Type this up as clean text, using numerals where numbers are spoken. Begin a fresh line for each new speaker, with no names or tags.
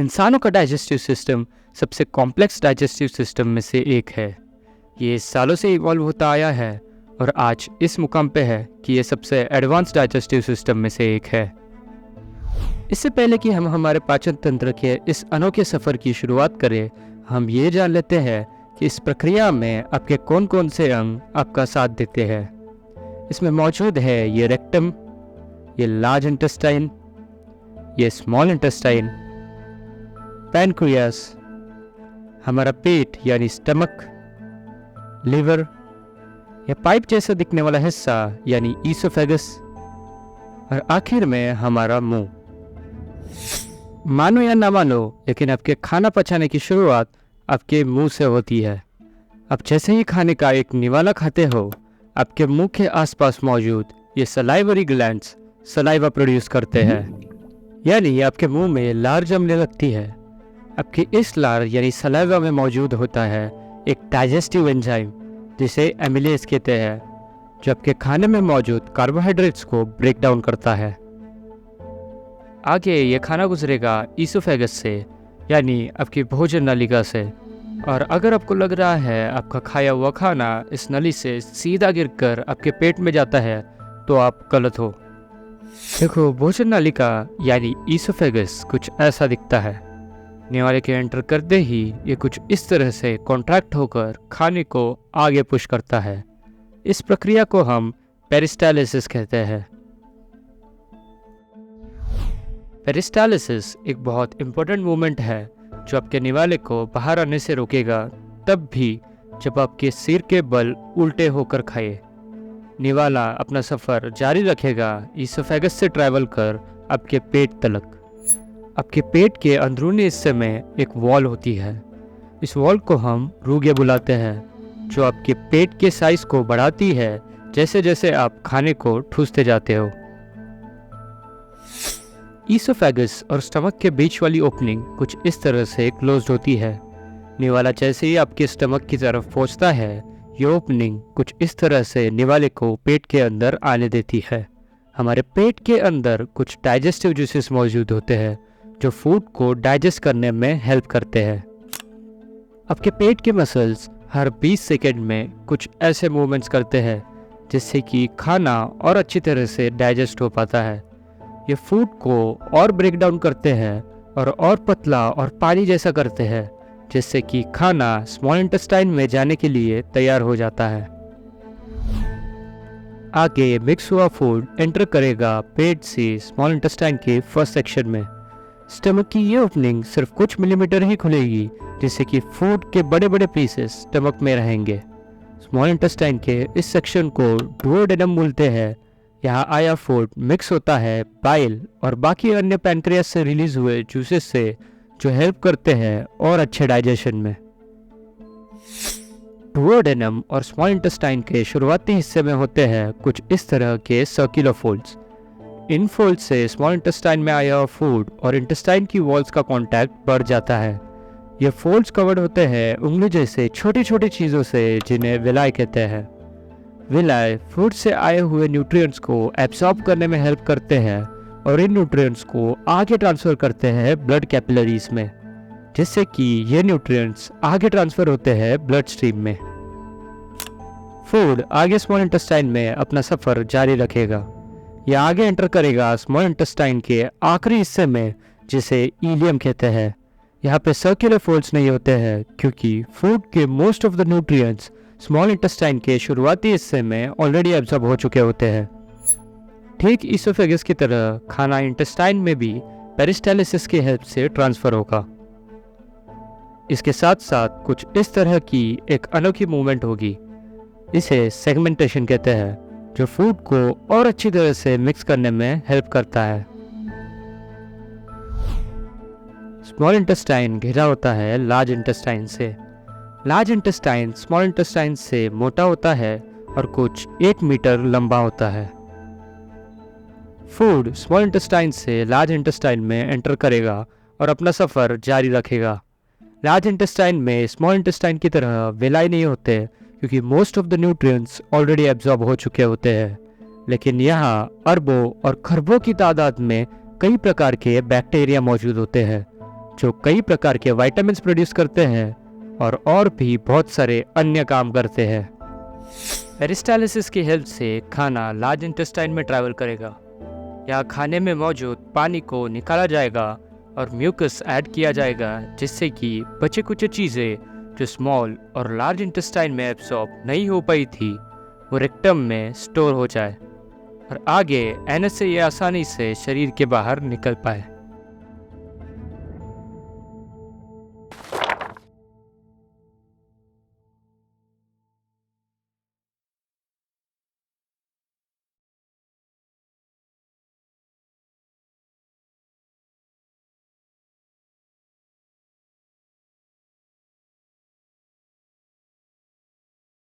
इंसानों का digestive system सबसे कॉम्प्लेक्स डाइजेस्टिव सिस्टम में से एक है। ये सालों से इवॉल्व होता आया है और आज इस मुकाम पे है कि ये सबसे एडवांस डाइजेस्टिव सिस्टम में से एक है। इससे पहले कि हम हमारे पाचन तंत्र के इस अनोखे सफ़र की शुरुआत करें, हम ये जान लेते हैं कि इस प्रक्रिया में आपके कौन कौन से अंग आपका साथ देते हैं। इसमें मौजूद है ये रेक्टम, ये लार्ज इंटेस्टाइन, ये स्मॉल इंटेस्टाइन, पैनक्रियास, हमारा पेट यानी स्टमक, लिवर, या पाइप जैसा दिखने वाला हिस्सा यानी ईसोफेगस, और आखिर में हमारा मुंह। मानो या ना मानो, लेकिन आपके खाना पचाने की शुरुआत आपके मुंह से होती है। आप जैसे ही खाने का एक निवाला खाते हो, आपके मुंह के आसपास मौजूद ये सलाइवरी ग्लैंड्स सलाइवा प्रोड्यूस करते हैं, यानी आपके मुंह में लार जमने लगती है। आपकी इस लार यानी सलाइवा में मौजूद होता है एक डाइजेस्टिव एंजाइम जिसे एमिलेज कहते हैं, जो आपके खाने में मौजूद कार्बोहाइड्रेट्स को ब्रेक डाउन करता है। आगे ये खाना गुजरेगा ईसोफेगस से, यानी आपकी भोजन नलिका से, और अगर आपको लग रहा है आपका खाया हुआ खाना इस नली से सीधा गिरकर आपके पेट में जाता है, तो आप गलत हो। देखो, भोजन नलिका यानी ईसोफेगस कुछ ऐसा दिखता है। निवाले के एंटर करते ही ये कुछ इस तरह से कॉन्ट्रैक्ट होकर खाने को आगे पुश करता है। इस प्रक्रिया को हम पेरिस्टालिसिस कहते हैं। पेरिस्टालिसिस एक बहुत इम्पोर्टेंट मूवमेंट है जो आपके निवाले को बाहर आने से रोकेगा, तब भी जब आपके सिर के बल उल्टे होकर खाए। निवाला अपना सफ़र जारी रखेगा ईसोफेगस से ट्रैवल कर आपके पेट तक। आपके पेट के अंदरूनी हिस्से में एक वॉल होती है। इस वॉल को हम रूगे बुलाते हैं, जो आपके पेट के साइज को बढ़ाती है जैसे जैसे आप खाने को ठूसते जाते हो। ईसोफेगस और स्टमक के बीच वाली ओपनिंग कुछ इस तरह से क्लोज्ड होती है। निवाला जैसे ही आपके स्टमक की तरफ पहुंचता है, ये ओपनिंग कुछ इस तरह से निवाले को पेट के अंदर आने देती है। हमारे पेट के अंदर कुछ डाइजेस्टिव जूसेस मौजूद होते हैं जो फूड को डाइजेस्ट करने में हेल्प करते हैं। आपके पेट के मसल्स हर 20 सेकेंड में कुछ ऐसे मूवमेंट्स करते हैं जिससे कि खाना और अच्छी तरह से डाइजेस्ट हो पाता है। ये फूड को और ब्रेक डाउन करते हैं और पतला और पानी जैसा करते हैं, जिससे कि खाना स्मॉल इंटेस्टाइन में जाने के लिए तैयार हो जाता है। आगे मिक्स हुआ फूड एंटर करेगा पेट से स्मॉल इंटेस्टाइन के फर्स्ट सेक्शन में। स्टमक की ये ओपनिंग सिर्फ कुछ मिलीमीटर ही खुलेगी, जिससे कि फूड के बड़े बड़े पीसेस स्टमक में रहेंगे। स्मॉल इंटेस्टाइन के इस सेक्शन को डुओडेनम बोलते हैं। यहाँ आया फूड मिक्स होता है बाइल और बाकी अन्य पैनक्रियास से रिलीज हुए जूसेस से, जो हेल्प करते हैं और अच्छे डाइजेशन में। डुओडेनम और स्मॉल इंटेस्टाइन के शुरुआती हिस्से में होते हैं कुछ इस तरह के सर्कुलर फोल्ड्स। इन फोल्ड से स्मॉल इंटेस्टाइन में आया फूड और इंटेस्टाइन की वॉल्स का कांटेक्ट बढ़ जाता है। ये फोल्ड्स कवर्ड होते हैं उंगली जैसे छोटी छोटी चीज़ों से, जिन्हें विलाई कहते हैं। विलाई फूड से आए हुए न्यूट्रिएंट्स को एब्सॉर्ब करने में हेल्प करते हैं और इन न्यूट्रिएंट्स को आगे ट्रांसफ़र करते हैं ब्लड कैपिलरीज में, जिससे कि ये न्यूट्रिएंट्स आगे ट्रांसफ़र होते हैं ब्लड स्ट्रीम में। फूड आगे स्मॉल इंटेस्टाइन में अपना सफ़र जारी रखेगा। यह आगे एंटर करेगा स्मॉल इंटेस्टाइन के आखिरी हिस्से में, जिसे इलियम कहते हैं। यहाँ पे सर्कुलर फोल्ड्स नहीं होते हैं क्योंकि फूड के most of the nutrients small intestine के शुरुआती हिस्से में ऑलरेडी एब्जॉर्ब हो चुके होते हैं। ठीक ईसोफेगस की तरह खाना इंटेस्टाइन में भी पेरिस्टालिसिस की हेल्प से ट्रांसफ़र होगा। इसके साथ साथ कुछ इस तरह की एक अनोखी मूवमेंट होगी, इसे सेगमेंटेशन कहते हैं, जो फूड को और अच्छी तरह से मिक्स करने में हेल्प करता है। स्मॉल इंटेस्टाइन घिरा होता है लार्ज इंटेस्टाइन से। लार्ज इंटेस्टाइन स्मॉल इंटेस्टाइन से मोटा होता है और कुछ 1 मीटर लंबा होता है। फूड स्मॉल इंटेस्टाइन से लार्ज इंटेस्टाइन में एंटर करेगा और अपना सफ़र जारी रखेगा। लार्ज इंटेस्टाइन में स्मॉल इंटेस्टाइन की तरह विलाई नहीं होते क्योंकि most of the nutrients already absorb हो चुके होते हैं, लेकिन यहाँ अरबों और खरबों की तादाद में कई प्रकार के बैक्टीरिया मौजूद होते हैं जो कई प्रकार के विटामिन्स प्रोड्यूस करते हैं और भी बहुत सारे अन्य काम करते हैं। पेरिस्टालिसिस की हेल्प से खाना लार्ज इंटेस्टाइन में ट्रैवल करेगा। यहाँ खाने में मौजूद पानी को निकाला जाएगा और म्यूकस ऐड किया जाएगा, जिससे कि बचे कुछ चीज़ें जो स्मॉल और लार्ज इंटेस्टाइन में एब्सॉर्ब नहीं हो पाई थी वो रेक्टम में स्टोर हो जाए और आगे एनस से ये आसानी से शरीर के बाहर निकल पाए।